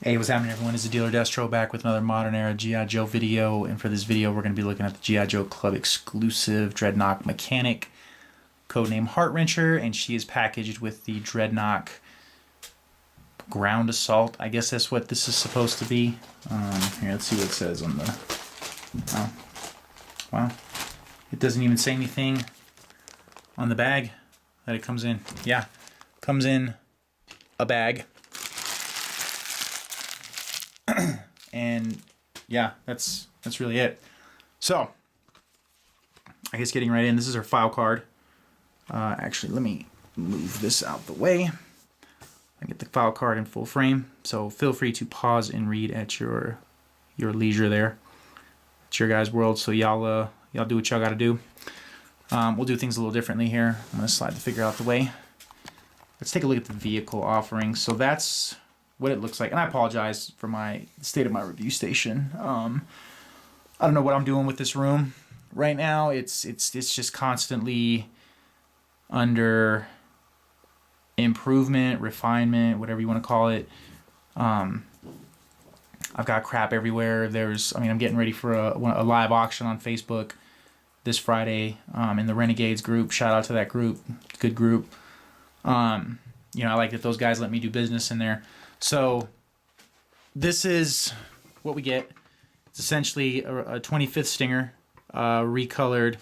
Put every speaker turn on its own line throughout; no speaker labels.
Hey, what's happening everyone? It's the Dealer Destro back with another Modern Era G.I. Joe video, and for this video we're going to be looking at the G.I. Joe Club exclusive Drednok mechanic, codename Heart Wrencher, and she is packaged with the Drednok Ground Assault. I guess that's what this is supposed to be. Here, let's see what it says on the... Oh, wow. It doesn't even say anything on the bag that it comes in. Yeah, comes in a bag. And yeah, that's really it. So, I guess getting right in, this is her file card. Actually, let me move this out the way. I get the file card in full frame, so feel free to pause and read at your leisure there. It's your guys' world, so y'all do what y'all got to do. We'll do things a little differently here. I'm gonna slide the figure out the way. Let's take a look at the vehicle offering. So that's what it looks like, and I apologize for my state of my review station. I don't know what I'm doing with this room right now. It's just constantly under improvement, refinement, whatever you want to call it. I've got crap everywhere. I'm getting ready for a live auction on Facebook this Friday in the Renegades group. Shout out to that group, good group. I like that those guys let me do business in there. So this is what we get. It's essentially a 25th Stinger recolored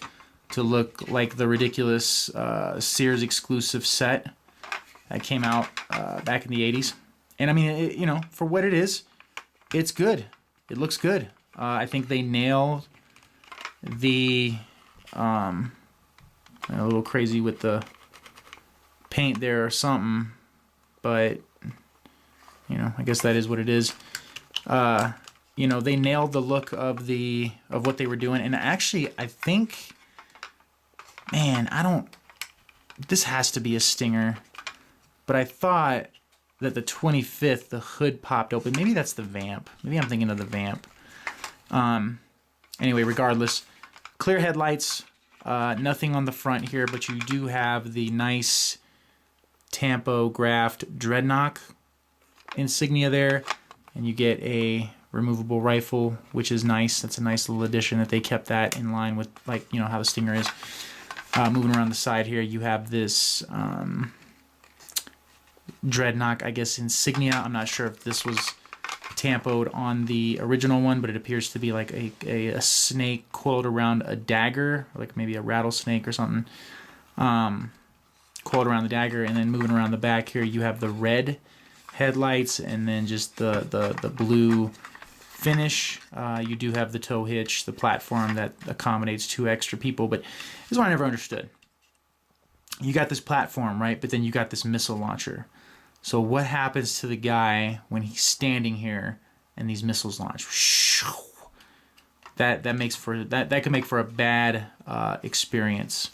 to look like the ridiculous Sears exclusive set that came out back in the 80s. And I mean, for what it is, it's good. It looks good. I think they nailed the... a little crazy with the paint there or something, but... I guess that is what it is. They nailed the look of what they were doing, and actually, I think, man, this has to be a Stinger, but I thought that the 25th, the hood popped open. Maybe that's the Vamp. Maybe I'm thinking of the Vamp. Anyway, regardless, clear headlights, nothing on the front here, but you do have the nice tampographed Drednok insignia there, and you get a removable rifle, which is nice. That's a nice little addition that they kept that in line with, how the Stinger is. Moving around the side here, you have this Drednok, I guess, insignia. I'm not sure if this was tampoed on the original one, but it appears to be like a snake coiled around a dagger, like maybe a rattlesnake or something, coiled around the dagger. And then moving around the back here, you have the red headlights and then just the blue finish. You do have the tow hitch, the platform that accommodates 2 extra people, but this is what I never understood. You got this platform, right? But then you got this missile launcher. So what happens to the guy when he's standing here and these missiles launch? That can make for a bad experience.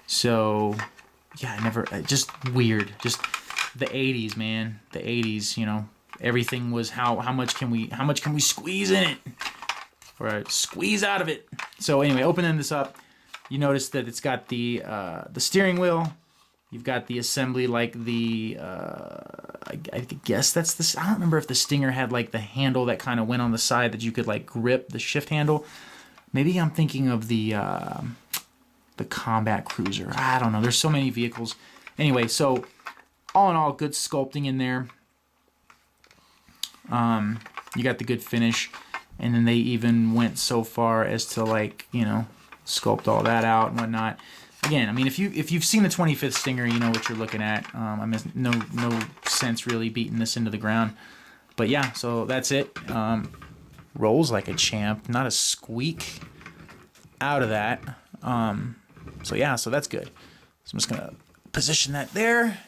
So yeah, just weird. Just the 80s, man. The 80s, everything was how much can we squeeze in it, or squeeze out of it. So anyway, opening this up, you notice that it's got the steering wheel. You've got the assembly like the I guess that's this. I don't remember if the Stinger had like the handle that kind of went on the side that you could like grip, the shift handle. Maybe I'm thinking of the Combat Cruiser. I don't know. There's so many vehicles. Anyway, so all in all, good sculpting in there. You got the good finish, and then they even went so far as to sculpt all that out and whatnot. Again, I mean, if you've seen the 25th Stinger, you know what you're looking at. No sense really beating this into the ground. But yeah, so that's it. Rolls like a champ, not a squeak out of that. So yeah, so that's good. So I'm just gonna position that there.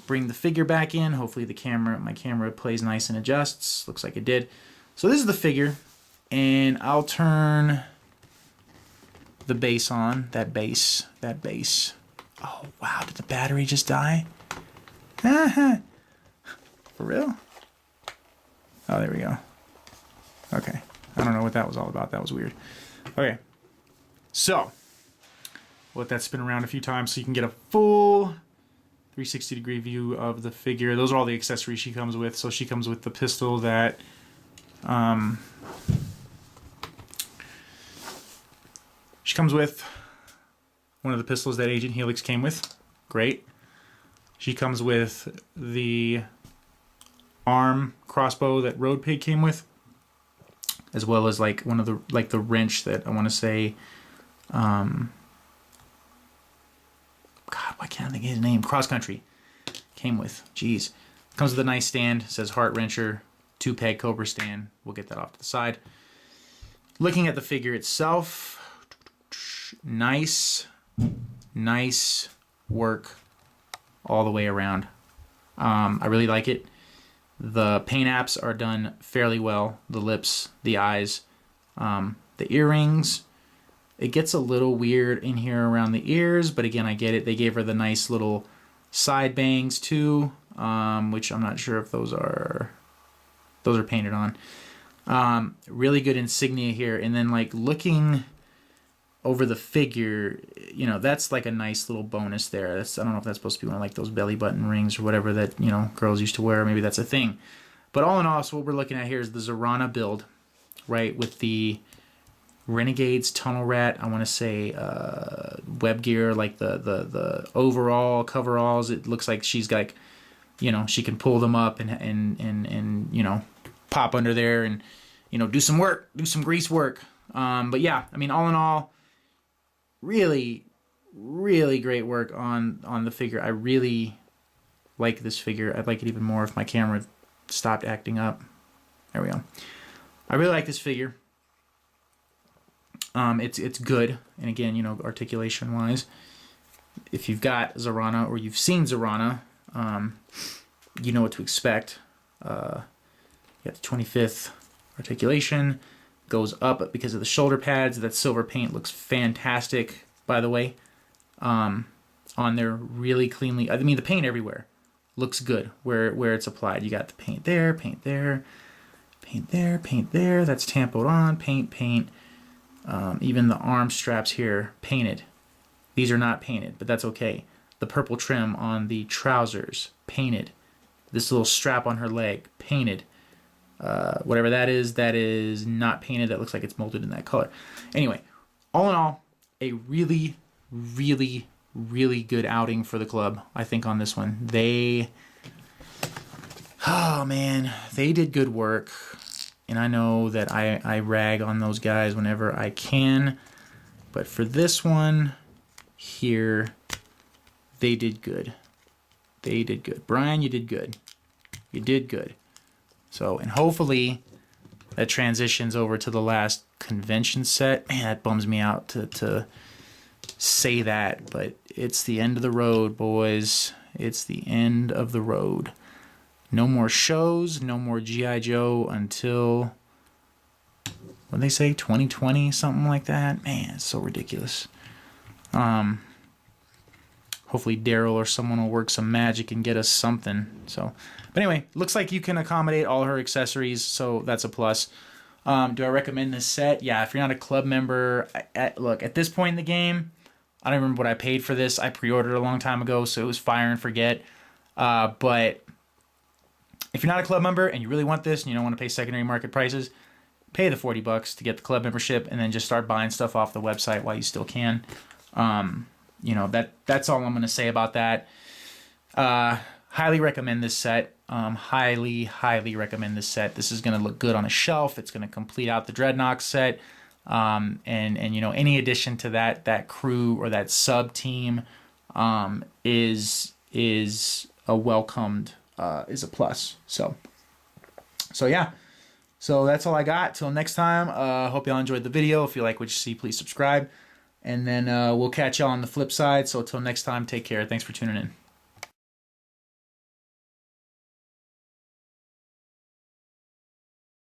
Bring the figure back in. Hopefully my camera plays nice and adjusts. Looks like it did. So this is the figure, and I'll turn the base on. That base. Oh wow, did the battery just die? For real? Oh, there we go. Okay. I don't know what that was all about. That was weird. Okay. So, let that spin around a few times so you can get a full 360-degree view of the figure. Those are all the accessories she comes with. So she comes with the pistol that she comes with one of the pistols that Agent Helix came with. Great. She comes with the arm crossbow that Road Pig came with, as well as like one of the the wrench that I want to say God, why can't I think of his name? Cross Country came with. Jeez. Comes with a nice stand. Says Heart Wrencher, 2-peg Cobra stand. We'll get that off to the side. Looking at the figure itself, nice work all the way around. I really like it. The paint apps are done fairly well. The lips, the eyes, the earrings. It gets a little weird in here around the ears, but again, I get it. They gave her the nice little side bangs too, which I'm not sure if those are painted on. Really good insignia here, and then like looking over the figure, you know, that's like a nice little bonus there. That's, I don't know if that's supposed to be one of like those belly button rings or whatever that, you know, girls used to wear. Maybe that's a thing. But all in all, so what we're looking at here is the Zorana build, right, with the Renegades Tunnel Rat, I want to say web gear, like the overall coveralls. It looks like she's got, like, you know, she can pull them up and you know, pop under there and, you know, do some work, do some grease work. But yeah, I mean, all in all, really great work on the figure. I really like this figure. I'd like it even more if my camera stopped acting up. There we go. I really like this figure. It's good, and again, you know, articulation wise, if you've got Zorana or you've seen Zorana, you know what to expect. You got the 25th articulation, goes up because of the shoulder pads. That silver paint looks fantastic, by the way, on there, really cleanly. I mean, the paint everywhere looks good where it's applied. You got the paint there, paint there, paint there, paint there. That's tampoed on, paint. Even the arm straps here, painted. These are not painted, but that's okay. The purple trim on the trousers, painted. This little strap on her leg, painted. Whatever that is not painted. That looks like it's molded in that color. Anyway, all in all, a really good outing for the club, I think, on this one. Oh man, they did good work. And I know that I rag on those guys whenever I can. But for this one here, they did good. They did good. Brian, you did good. You did good. So, and hopefully that transitions over to the last convention set. Man, that bums me out to say that. But it's the end of the road, boys. It's the end of the road. No more shows, no more G.I. Joe until, what did they say, 2020, something like that? Man, it's so ridiculous. Hopefully Daryl or someone will work some magic and get us something. So, but anyway, looks like you can accommodate all her accessories, so that's a plus. Do I recommend this set? Yeah, if you're not a club member, look, at this point in the game, I don't remember what I paid for this. I pre-ordered a long time ago, so it was fire and forget. But if you're not a club member and you really want this and you don't want to pay secondary market prices, pay the $40 to get the club membership and then just start buying stuff off the website while you still can. You know, that's all I'm going to say about that. Highly recommend this set. Highly recommend this set. This is going to look good on a shelf. It's going to complete out the Drednok set. And you know, any addition to that crew or that sub team is a welcomed is a plus. So yeah. So that's all I got. Till next time. Hope y'all enjoyed the video. If you like what you see, please subscribe. And then we'll catch y'all on the flip side. So till next time, take care. Thanks for tuning in.